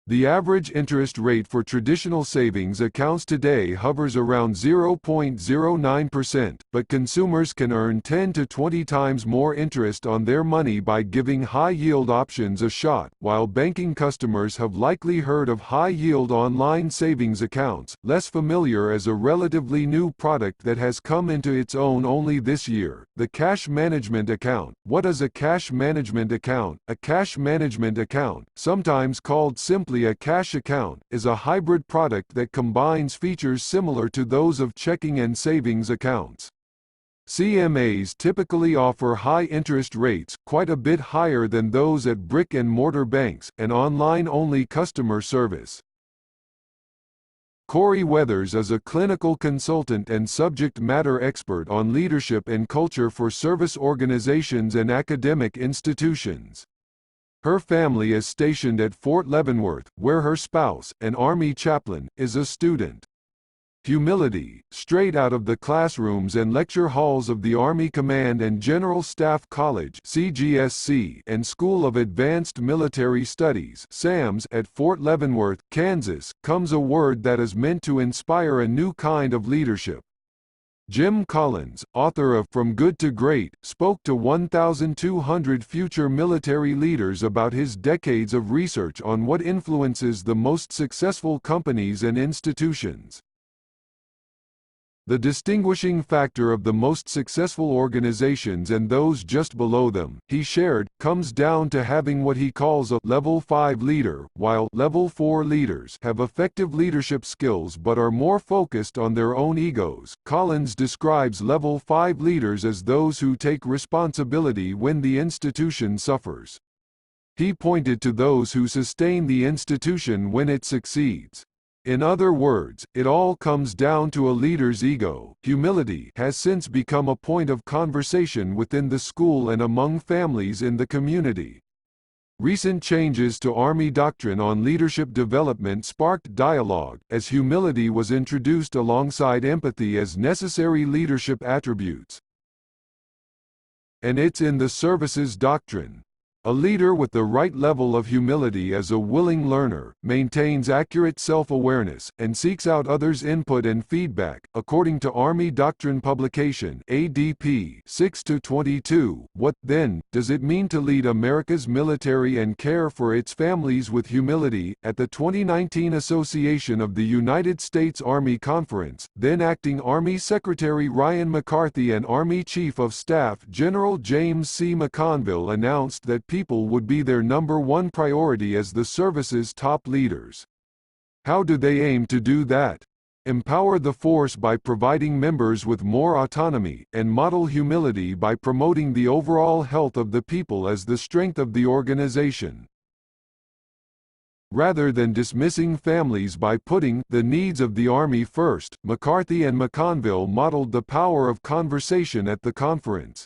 The average interest rate for traditional savings accounts today hovers around 0.09%, but consumers can earn 10 to 20 times more interest on their money by giving high-yield options a shot. While banking customers have likely heard of high-yield online savings accounts, less familiar as a relatively new product that has come into its own only this year, the cash management account. What is a cash management account? A cash management account, sometimes called simply a cash account, is a hybrid product that combines features similar to those of checking and savings accounts. CMAs typically offer high interest rates, quite a bit higher than those at brick-and-mortar banks, and online-only customer service. Corie Weathers is a clinical consultant and subject matter expert on leadership and culture for service organizations and academic institutions. Her family is stationed at Fort Leavenworth, where her spouse, an Army chaplain, is a student. Humility.Straight out of the classrooms and lecture halls of the Army Command and General Staff College (CGSC) and School of Advanced Military Studies (SAMS) at Fort Leavenworth, Kansas, comes a word that is meant to inspire a new kind of leadership. Jim Collins, author of From Good to Great, spoke to 1,200 future military leaders about his decades of research on what influences the most successful companies and institutions. The distinguishing factor of the most successful organizations and those just below them, he shared, comes down to having what he calls a Level 5 leader, while Level 4 leaders have effective leadership skills but are more focused on their own egos. Collins describes Level 5 leaders as those who take responsibility when the institution suffers. He pointed to those who sustain the institution when it succeeds. In other words, it all comes down to a leader's ego. Humility has since become a point of conversation within the school and among families in the community. Recent changes to Army doctrine on leadership development sparked dialogue, as humility was introduced alongside empathy as necessary leadership attributes. And it's in the services doctrine. A leader with the right level of humility is a willing learner, maintains accurate self-awareness, and seeks out others' input and feedback. According to Army Doctrine Publication (ADP) 6-22, what, then, does it mean to lead America's military and care for its families with humility? At the 2019 Association of the United States Army Conference, then Acting Army Secretary Ryan McCarthy and Army Chief of Staff General James C. McConville announced that people would be their number one priority as the service's top leaders. How do they aim to do that? Empower the force by providing members with more autonomy, and model humility by promoting the overall health of the people as the strength of the organization. Rather than dismissing families by putting the needs of the Army first, McCarthy and McConville modeled the power of conversation at the conference.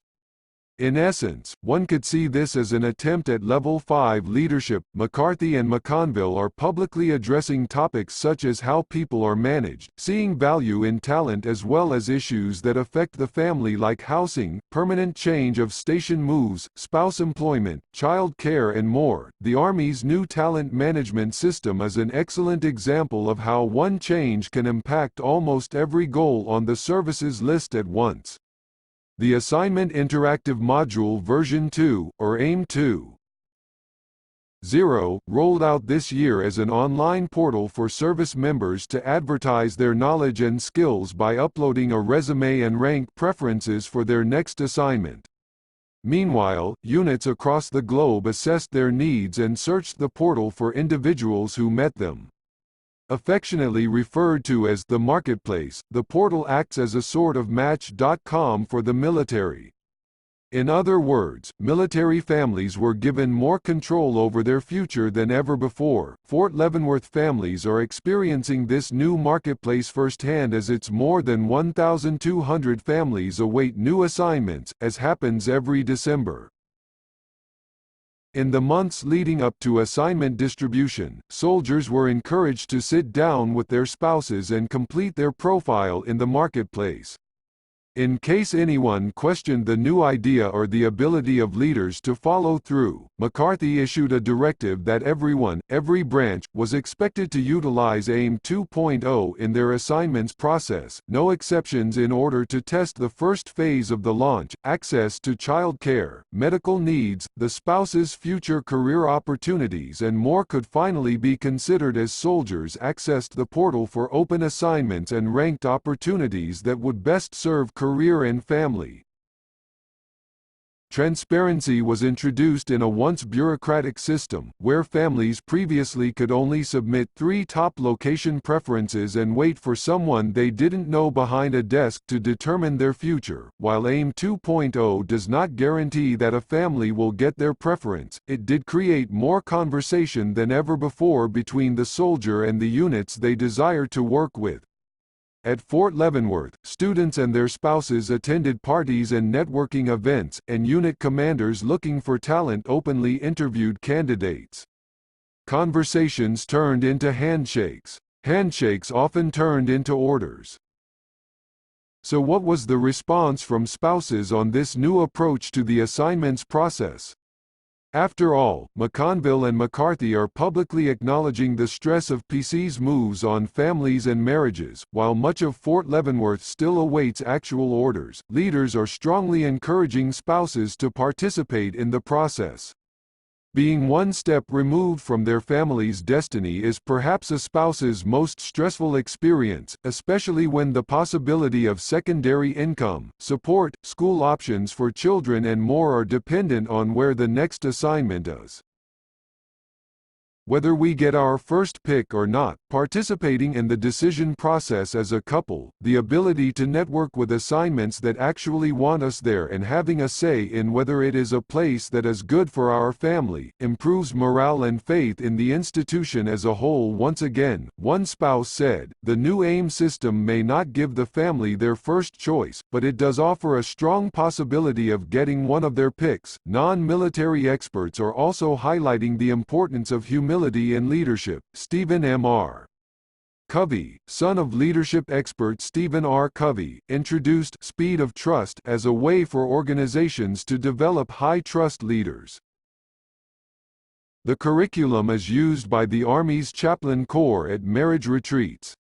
In essence, one could see this as an attempt at Level 5 leadership. McCarthy and McConville are publicly addressing topics such as how people are managed, seeing value in talent, as well as issues that affect the family like housing, permanent change of station moves, spouse employment, child care, and more. The Army's new talent management system is an excellent example of how one change can impact almost every goal on the service's list at once. The Assignment Interactive Module version 2, or AIM 2.0, rolled out this year as an online portal for service members to advertise their knowledge and skills by uploading a resume and rank preferences for their next assignment. Meanwhile, units across the globe assessed their needs and searched the portal for individuals who met them. Affectionately referred to as the marketplace, the portal acts as a sort of Match.com for the military. In other words, military families were given more control over their future than ever before. Fort Leavenworth families are experiencing this new marketplace firsthand as its more than 1,200 families await new assignments, as happens every December. In the months leading up to assignment distribution, soldiers were encouraged to sit down with their spouses and complete their profile in the marketplace. In case anyone questioned the new idea or the ability of leaders to follow through, McCarthy issued a directive that every branch, was expected to utilize AIM 2.0 in their assignments process, no exceptions, in order to test the first phase of the launch: access to child care, medical needs, the spouse's future career opportunities, and more could finally be considered as soldiers accessed the portal for open assignments and ranked opportunities that would best serve career and family. Transparency was introduced in a once bureaucratic system, where families previously could only submit 3 top location preferences and wait for someone they didn't know behind a desk to determine their future. While AIM 2.0 does not guarantee that a family will get their preference, it did create more conversation than ever before between the soldier and the units they desire to work with. At Fort Leavenworth, students and their spouses attended parties and networking events, and unit commanders looking for talent openly interviewed candidates. Conversations turned into handshakes. Handshakes often turned into orders. So what was the response from spouses on this new approach to the assignments process? After all, McConville and McCarthy are publicly acknowledging the stress of PC's moves on families and marriages. While much of Fort Leavenworth still awaits actual orders, leaders are strongly encouraging spouses to participate in the process. Being one step removed from their family's destiny is perhaps a spouse's most stressful experience, especially when the possibility of secondary income, support, school options for children and more are dependent on where the next assignment is. Whether we get our first pick or not, participating in the decision process as a couple, the ability to network with assignments that actually want us there, and having a say in whether it is a place that is good for our family, improves morale and faith in the institution as a whole. Once again, one spouse said, "The new AIM system may not give the family their first choice, but it does offer a strong possibility of getting one of their picks." Non-military experts are also highlighting the importance of humility in leadership. Stephen M.R. Covey, son of leadership expert Stephen R. Covey, introduced Speed of Trust as a way for organizations to develop high-trust leaders. The curriculum is used by the Army's Chaplain Corps at marriage retreats.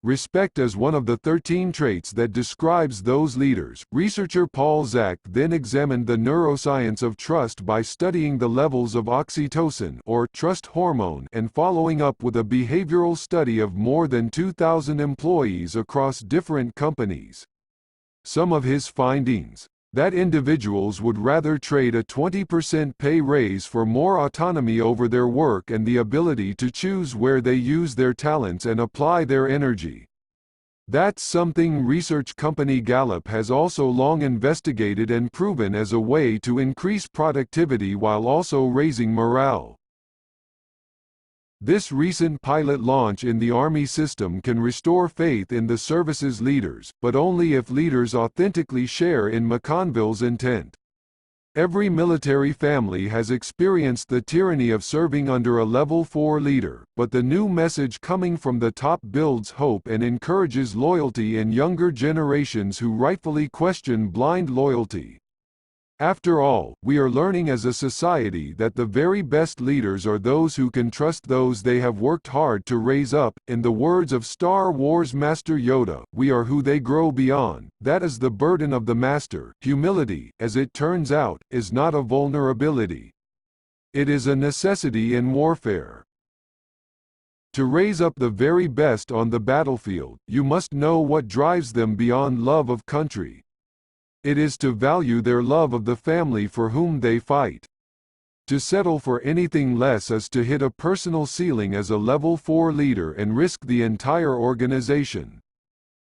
Respect as one of the 13 traits that describes those leaders. Researcher Paul Zak then examined the neuroscience of trust by studying the levels of oxytocin, or trust hormone, and following up with a behavioral study of more than 2,000 employees across different companies. Some of his findings: that individuals would rather trade a 20% pay raise for more autonomy over their work and the ability to choose where they use their talents and apply their energy. That's something research company Gallup has also long investigated and proven as a way to increase productivity while also raising morale. This recent pilot launch in the Army system can restore faith in the service's leaders, but only if leaders authentically share in McConville's intent. Every military family has experienced the tyranny of serving under a Level 4 leader, but the new message coming from the top builds hope and encourages loyalty in younger generations who rightfully question blind loyalty. After all, we are learning as a society that the very best leaders are those who can trust those they have worked hard to raise up. In the words of Star Wars Master Yoda, we are who they grow beyond. That is the burden of the Master. Humility, as it turns out, is not a vulnerability. It is a necessity in warfare. To raise up the very best on the battlefield, you must know what drives them beyond love of country. It is to value their love of the family for whom they fight. To settle for anything less is to hit a personal ceiling as a Level 4 leader and risk the entire organization.